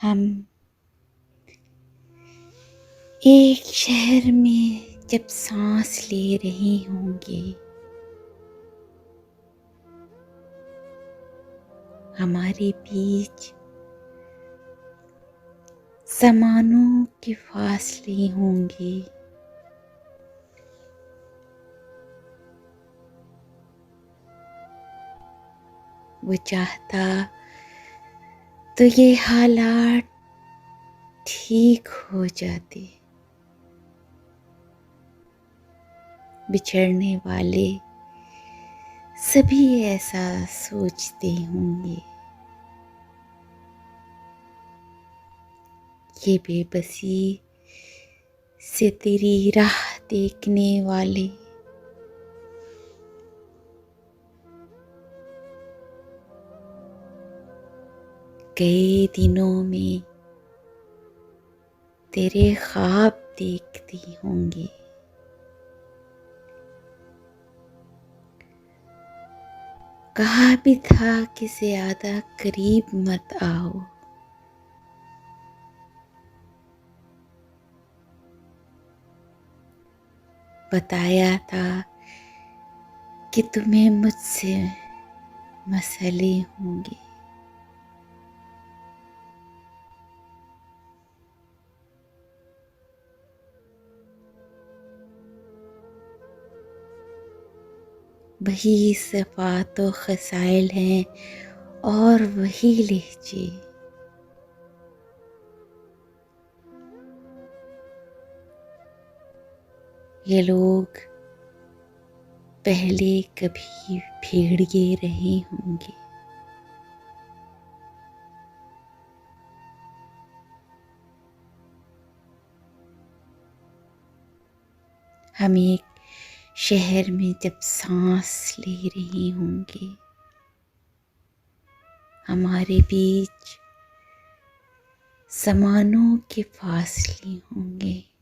हम एक शहर में जब सांस ले रहे होंगे, हमारे बीच ज़मानों के फासले होंगे। वो चाहता तो ये हालात ठीक हो जाते। बिछड़ने वाले सभी ऐसा सोचते होंगे। ये बेबसी से तेरी राह देखने वाले कई दिनों में तेरे ख्वाब देखती होंगी। कहा भी था कि ज्यादा करीब मत आओ, बताया था कि तुम्हें मुझसे मसले होंगे। वही सिफात-ओ-कहाइल हैं और वही लहजे। ये लोग पहले कभी भेड़िए रहे होंगे। हम एक शहर में जब सांस ले रहे होंगे, हमारे बीच ज़मानों के फासले होंगे।